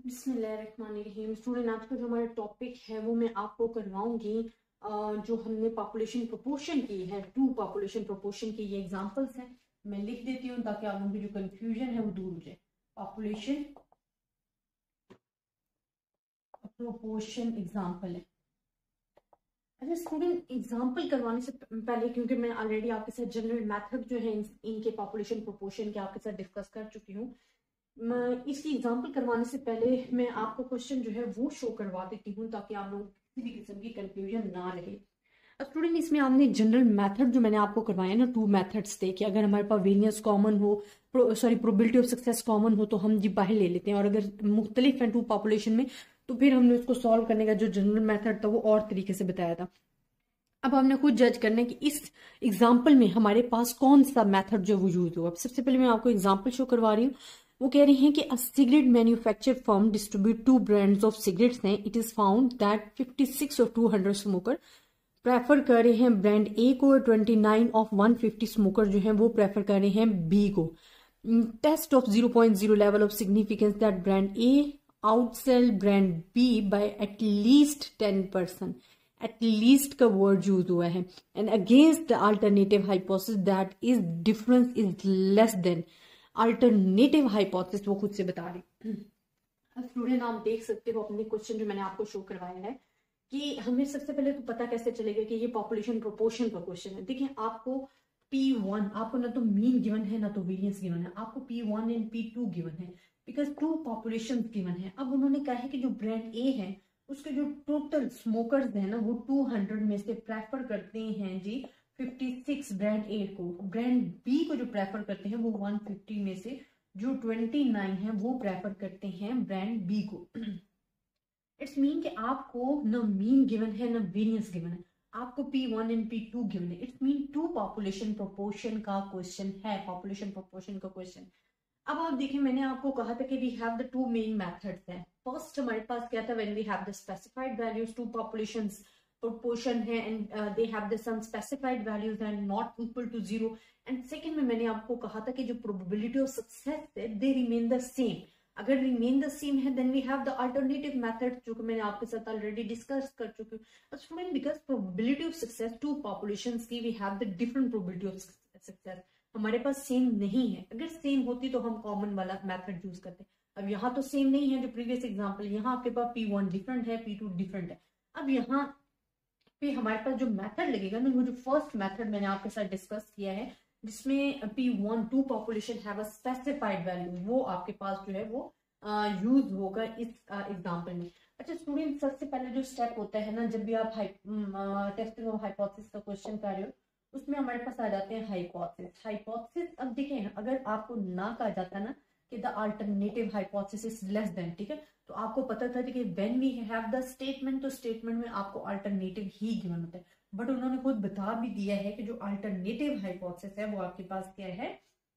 बिस्मिल्लाहिर्रहमानिर्रहीम। स्टूडेंट, आज का जो हमारा टॉपिक है वो मैं आपको करवाऊंगी जो हमने पॉपुलेशन प्रोपोर्शन की है, टू पॉपुलेशन प्रोपोर्शन की ये एग्जांपल्स हैं। मैं लिख देती हूँ ताकि आप लोगों की जो कंफ्यूजन है वो दूर हो जाए। पॉपुलेशन प्रोपोर्शन एग्जांपल है। अच्छा स्टूडेंट, एग्जांपल करवाने से पहले, क्योंकि मैं ऑलरेडी आपके साथ जनरल मेथड जो है इनके पॉपुलेशन प्रोपोर्शन के आपके साथ डिस्कस कर चुकी हूँ, मैं इसकी एग्जांपल करवाने से पहले मैं आपको क्वेश्चन जो है वो शो करवा देती हूँ ताकि आप लोग किसी भी किस्म की कंफ्यूजन ना रहे। स्टूडेंट, इसमें आपने जनरल मेथड जो मैंने आपको करवाया ना, टू मेथड्स थे कि अगर हमारे पास वेरिएंस कॉमन हो, प्रोबेबिलिटी ऑफ सक्सेस कॉमन हो तो हम जी बाहर ले लेते हैं, और अगर मुख्तलिफ है टू पॉपुलेशन में तो फिर हमने उसको सॉल्व करने का जो जनरल मेथड था वो और तरीके से बताया था। अब हमने खुद जज करना है कि इस एग्जाम्पल में हमारे पास कौन सा मेथड जो वो यूज होगा। सबसे पहले मैं आपको एग्जाम्पल शो करवा रही हूँ। वो कह रही हैं कि a cigarette manufacture firm distribute two brands of cigarettes हैं। इट इज फाउंड दैट 56 और 200 स्मोकर प्रेफर कर रहे हैं ब्रांड ए को, और 29 ऑफ 150 स्मोकर जो हैं वो प्रेफर कर रहे हैं बी को। Test of 0.0 level of significance that brand A outsell brand B by at least 10%। At least का वर्ड यूज हुआ है। And against the alternative hypothesis that is difference is less than. Alternative hypothesis वो खुद से बता रही। स्टूडेंट, आप देख सकते हो अपने क्वेश्चन जो मैंने आपको शो करवाया है कि हमें सबसे पहले तो पता कैसे चलेगा कि ये पॉपुलेशन प्रोपोर्शन का क्वेश्चन है। देखिए, आपको P1, आपको ना तो मीन गिवन है ना तो वेरिएंस गिवन है, आपको P1 एंड P2 गिवन है बिकॉज टू पॉपुलेशन गिवन है। अब उन्होंने कहा है कि जो ब्रांड ए है उसके जो टोटल स्मोकर्स है ना वो 200 में से प्रेफर करते हैं जी 56 ब्रांड ए को। ब्रांड बी को जो प्रेफर करते हैं वो 150 में से जो 29 है वो प्रेफर करते हैं ब्रांड बी को। इट्स मीन कि आपको न मीन गिवन है न वेरिएंस गिवन है, आपको P1 एंड P2 गिवन है। It's mean two population proportion का क्वेश्चन है, पॉपुलेशन प्रोपोर्शन का क्वेश्चन। अब आप देखिए, मैंने आपको कहा था कि we have the two main methods हैं। फर्स्ट हमारे पास क्या था, when we have the specified values, two populations proportion है and they have the some specified values and not equal to 0। And second में मैंने आपको कहा था कि जो प्रोबेबिलिटी ऑफ सक्सेस है दे रिमेन द सेम। अगर रिमेन द सेम है then we have the alternative method, जो कि मैंने आपके साथ ऑलरेडी डिस्कस कर चुकी हूँ। Student, because probability of success two populations की we have the different probability of success, हमारे पास सेम नहीं है। अगर सेम होती तो हम कॉमन वाला मेथड यूज करते। अब यहाँ तो सेम नहीं है, जो प्रीवियस एग्जांपल, यहाँ आपके पास P1 डिफरेंट है, P2 डिफरेंट है। अब यहाँ पे हमारे पास जो मेथड लगेगा ना, वो जो फर्स्ट मेथड मैंने आपके साथ डिस्कस किया है जिसमें P1 to population have a specified value, वो आपके पास जो है वो यूज होगा इस एग्जांपल में। अच्छा स्टूडेंट, सबसे पहले जो स्टेप होता है ना, जब भी आप टेस्टिंग ऑफ हाइपोथेसिस का क्वेश्चन कर रहे हो उसमें हमारे पास आ जाते हैं हाइपोथेसिस। हाइपोथेसिस, अब देखें, अगर आपको ना कहा जाता ना कि the alternative hypothesis is less than, ठीक है, तो आपको पता था कि when we have the statement, तो स्टेटमेंट में आपको अल्टरनेटिव ही गिवन होता है। बट उन्होंने खुद बता भी दिया है कि जो अल्टरनेटिव हाइपोथेसिस है वो आपके पास क्या है,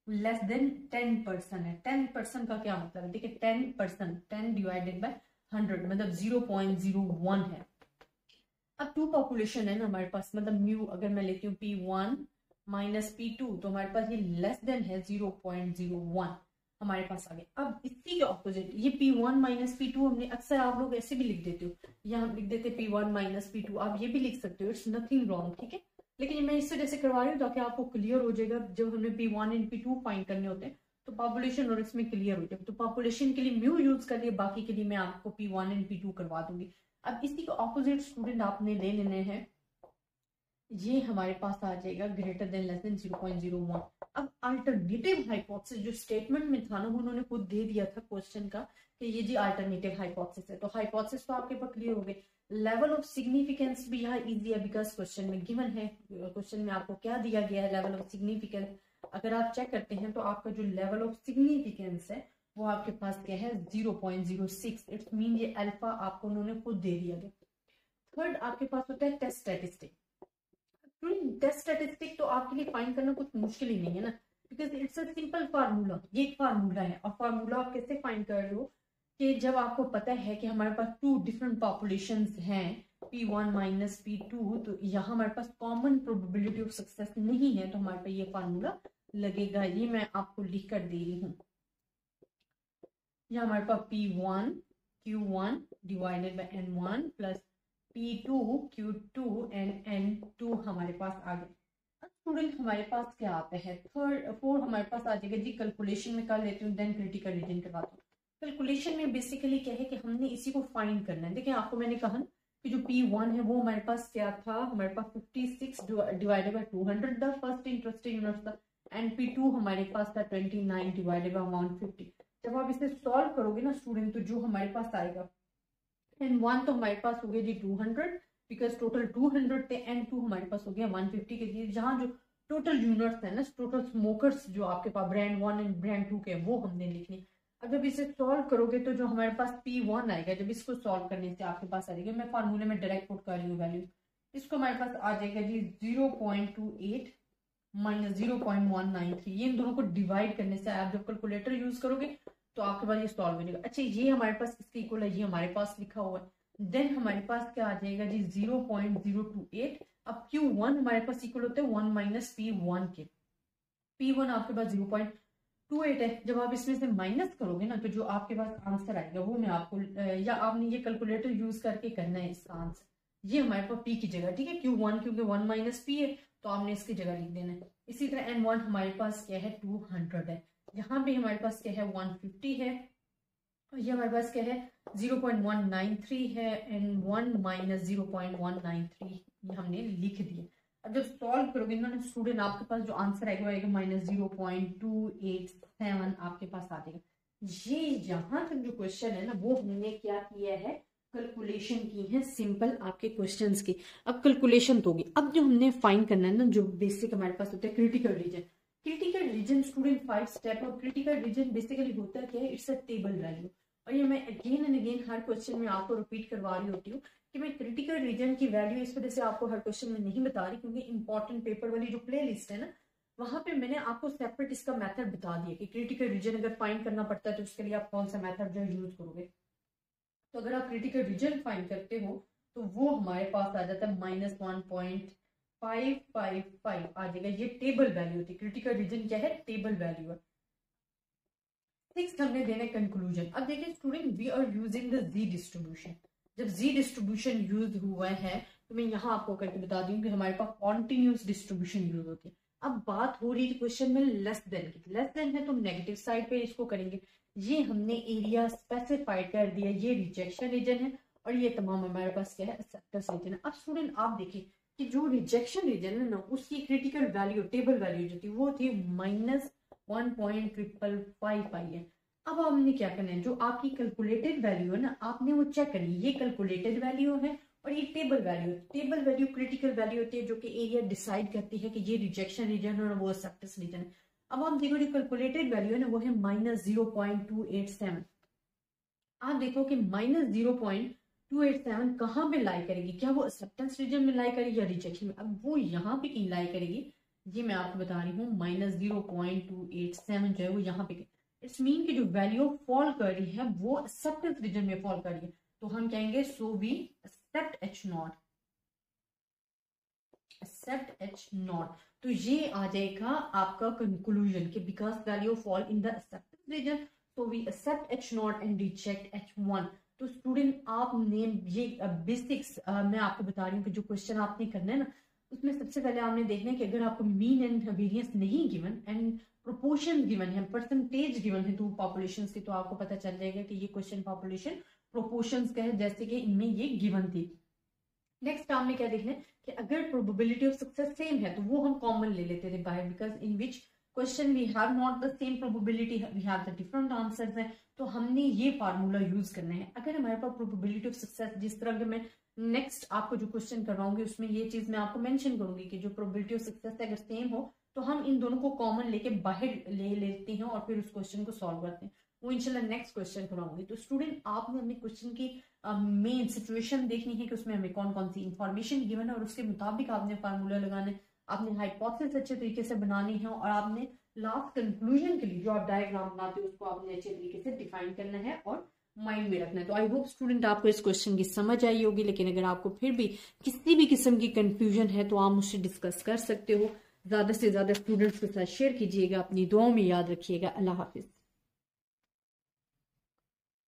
लेस देन 10% है। 10% का क्या मतलब है, देखिए 10%, 10 डिवाइडेड बाय 100 मतलब 0.01 है। अब टू पॉपुलेशन है ना हमारे पास, मतलब म्यू अगर मैं लेती हूँ P1 माइनस P2 तो हमारे पास ये लेस देन है 0.01 हमारे पास आ गया। अब इसी के ऑपोजिट ये P1 माइनस P2 हमने अक्सर आप लोग ऐसे भी लिख देते हो, या हम लिख देते P1 माइनस P2, आप ये भी लिख सकते हो, इट्स नथिंग रॉन्ग, ठीक है। लेकिन मैं इस वजह से करवा रही हूँ ताकि आपको क्लियर हो जाएगा, जब हमें P1 एंड P2 फाइंड करने होते हैं तो पॉपुलेशन और इसमें क्लियर हो जाएगा। तो पॉपुलेशन के लिए म्यू यूज कर लिए, बाकी के लिए मैं आपको P1 एंड P2 करवा दूंगी। अब इसी के ऑपोजिट स्टूडेंट आपने ले लेने हैं, ये हमारे पास आ जाएगा ग्रेटर देन लेस देन 0.01। अब अल्टरनेटिव हाइपोथेसिस जो स्टेटमेंट में था ना, वो उन्होंने खुद दे दिया था क्वेश्चन का कि ये जी अल्टरनेटिव हाइपोथेसिस है। तो हाइपोथेसिस तो आपके पास क्लियर हो गए। लेवल ऑफ सिग्निफिकेंस भी यहाँ इजी है बिकॉज क्वेश्चन में गिवन है। क्वेश्चन में आपको क्या दिया गया है, लेवल ऑफ सिग्निफिकेंस। अगर आप चेक करते हैं तो आपका जो लेवल ऑफ सिग्निफिकेंस है वो आपके पास क्या है, 0.06। इट्स मीन ये अल्फा आपको उन्होंने खुद दे दिया गया। थर्ड आपके पास होता है टेस्ट स्टैटिस्टिक। टेस्ट स्टैटिस्टिक तो आपके लिए फाइंड करना कुछ मुश्किल ही नहीं है ना, because it's a simple formula. ये एक फार्मूला है, और फार्मूला आप कैसे फाइंड कर रहे हो कि जब आपको पता है कि हमारे पास टू डिफरेंट पॉपुलेशंस हैं P1 माइनस P2, तो यहाँ हमारे पास कॉमन प्रोबेबिलिटी ऑफ सक्सेस नहीं है, तो हमारे पास ये फार्मूला लगेगा। ये मैं आपको लिख कर दे रही हूँ। यहाँ हमारे पास P1 Q1 divided by N1 plus P2 Q2 and N2 हमारे पास आ गया। स्टूडेंट हमारे पास क्या आता है, 4 हमारे पास आ जाएगा जी। कैलकुलेशन में कर लेती हूँ, देन क्रिटिकल रीजन करवाता हूँ। कैलकुलेशन में बेसिकली क्या है कि हमने इसी को फाइंड करना है। देखिए आपको मैंने कहा कि जो P1 है वो हमारे पास क्या था, हमारे पास 56 divided by 200 the first interest unit था, एंड P2 हमारे पास था 29 डिवाइडेड बाय 150। जब आप इसे सॉल्व करोगे ना स्टूडेंट, तो जो हमारे पास आएगा N1 तो हमारे पास हो गया जी 200 बिकॉज टोटल 200 थे, N2 हमारे पास हो गया 150 के जी। जहाँ जो टोटल यूनिट्स है ना, टोटल स्मोकर्स जो आपके पास ब्रांड 1 एंड ब्रांड 2 के, वो हमने लिखनी। अब जब इसे सॉल्व करोगे तो जो हमारे पास P1 आएगा, जब इसको सॉल्व करने से आपके पास आ जाएगा, मैं फार्मूले में डायरेक्ट पुट कर रही हूँ वैल्यू, इसको हमारे पास आ जाएगा जी 0.28 माइनस 0.193। ये इन दोनों को डिवाइड करने से आप जब कैलकुलेटर यूज करोगे तो आपके पास ये सॉल्व हो जाएगा। अच्छा ये हमारे पास किसके इक्वल है, ये हमारे पास लिखा हुआ है। देन हमारे पास क्या आ जाएगा जी 0.028। अब Q1 हमारे पास इक्वल होता है 1 माइनस P1 के। P1 आपके पास 0.28 है। जब आप इसमें से माइनस करोगे ना, तो जो आपके पास आंसर आएगा वो मैं आपको या आपने ये कैलकुलेटर यूज करके करना है इसका आंसर। ये हमारे पास P की जगह, ठीक है, Q1 क्योंकि 1 माइनस P है तो आपने इसकी जगह लिख देना है। इसी तरह N1 हमारे पास क्या है 200 है, यहाँ पे हमारे पास क्या है 150 है, और ये हमारे पास क्या है 0.193 है, N1 माइनस 0.193 ये हमने लिख दिया। अब जब सॉल्व करोगे ना स्टूडेंट, आपके पास जो आंसर आएगा माइनस 0.287 आपके पास आ जाएगा। ये यहाँ तक जो क्वेश्चन है ना, वो हमने क्या किया है, कैलकुलेशन की है सिंपल आपके क्वेश्चंस की। अब कैलकुलेशन तो होगी। अब जो हमने फाइंड करना है ना, जो बेसिक हमारे पास होता है critical reason. Critical reason student 5 step, और क्रिटिकल रीजन बेसिकली होता क्या है, इट्स अ टेबल वैल्यू। और ये मैं again and again her question में आपको रिपीट करवा रही होती हूँ कि मैं क्रिटिकल रीजन की वैल्यू इस वजह से आपको हर क्वेश्चन में नहीं बता रही, क्योंकि इंपॉर्टेंट पेपर वाली जो प्ले लिस्ट है ना, वहां पे मैंने आपको सेपरेट इसका मेथड बता दिया कि क्रिटिकल रीजन अगर फाइंड करना पड़ता है तो उसके लिए आप कौन सा मेथड जो यूज करोगे। तो अगर आप क्रिटिकल रीजन फाइंड करते हो तो वो हमारे पास आ जाता है -1.555 आ जाएगा। ये टेबल वैल्यू होती है। क्रिटिकल रीजन क्या है, टेबल वैल्यू है। 6 हमने देना कंक्लूजन। अब देखिए student, we are using the G distribution. जब जी डिस्ट्रीब्यूशन यूज हुआ है तो मैं यहाँ आपको करके बता दूं कि हमारे पास कॉन्टिन्यूस डिस्ट्रीब्यूशन यूज होती है। अब बात हो रही थी क्वेश्चन में लेस देन की। लेस देन है तो नेगेटिव साइड पे इसको करेंगे। ये हमने एरिया स्पेसिफाइड कर दिया, ये रिजेक्शन रीजन है, और ये तमाम हमारे पास क्या है, एक्सेप्टेंस रीजन है। अब स्टूडेंट आप देखिए कि जो रिजेक्शन रीजन है ना, उसकी क्रिटिकल वैल्यू, टेबल वैल्यू जो थी वो थी -1.555 आई है। अब हमने क्या करना है, जो आपकी कैलकुलेटेड वैल्यू है ना, आपने वो चेक करनी है। ये कैलकुलेटेड वैल्यू है और ये table value. Table value critical value होती है जो कि एरिया डिसाइड करती है कि ये रिजेक्शन रीजन है और वो एक्सेप्टेंस रीजन है। अब हम देखो जो कैलकुलेटेड वैल्यू है ना, वो है -0.287। आप देखो कि -0.287 कहाँ पे लाई करेगी, क्या वो एक्सेप्टेंस रीजन में लाई करेगी या रिजेक्शन में। अब वो यहाँ पे कहीं लाई करेगी, ये मैं आपको बता रही हूँ। -0.287 जो है वो यहाँ पे, इट्स मीन की जो वैल्यू फॉल कर रही है वो एक्सेप्टेंस रीजन में फॉल कर रही है। तो हम कहेंगे सो we accept H0, accept H0। तो ये आ जाएगा आपका कंक्लूजन कि because value fall in the acceptance region, so we accept H0 and reject H1। तो स्टूडेंट आपने ये बेसिक्स मैं आपको बता रही हूँ कि जो क्वेश्चन आपने करना है ना, उसमें सबसे पहले आपने देखना है कि अगर आपको मीन एंड वेरिएंस नहीं गिवन एंड प्रोपोर्शन गिवन है, परसेंटेज गिवन है 2 पॉपुलेशन की, तो आपको पता चल जाएगा कि ये क्वेश्चन पॉपुलेशन प्रोपोर्शंस का है, जैसे कि इनमें ये गिवन थी। नेक्स्ट आपने क्या देखना है कि अगर प्रोबेबिलिटी ऑफ सक्सेस सेम है तो वो हम कॉमन ले लेते थे बाहर, because in which question we have not the same probability, we have the different answers हैं। तो हमने ये फार्मूला यूज करना है। अगर हमारे पास प्रोबेबिलिटी ऑफ सक्सेस, जिस तरह के मैं नेक्स्ट आपको जो क्वेश्चन करवाऊंगी उसमें ये चीज मैं आपको मेंशन करूंगी कि जो प्रोबेबिलिटी ऑफ सक्सेस अगर सेम हो तो हम इन दोनों को कॉमन लेके बाहर ले लेते हैं और फिर उस क्वेश्चन को सॉल्व करते हैं। वो इंशाल्लाह नेक्स्ट क्वेश्चन कराऊंगी। तो स्टूडेंट आपने अपने क्वेश्चन की मेन सिचुएशन देखनी है कि उसमें हमें कौन कौन सी इंफॉर्मेशन गिवन है और उसके मुताबिक आपने फार्मूला लगाना है, आपने हाइपोथेसिस अच्छे तरीके से बनानी है, और आपने लास्ट कंक्लूजन के लिए जो आप डायग्राम बनाते हो उसको आपने अच्छे तरीके से डिफाइन करना है और माइंड में रखना है। तो आई होप स्टूडेंट आपको इस क्वेश्चन की समझ आई होगी, लेकिन अगर आपको फिर भी किसी भी किस्म की कंफ्यूजन है तो आप मुझसे डिस्कस कर सकते हो। ज्यादा से ज्यादा स्टूडेंट्स के साथ शेयर कीजिएगा, अपनी दुआओं में याद रखिएगा। अल्लाह हाफिज।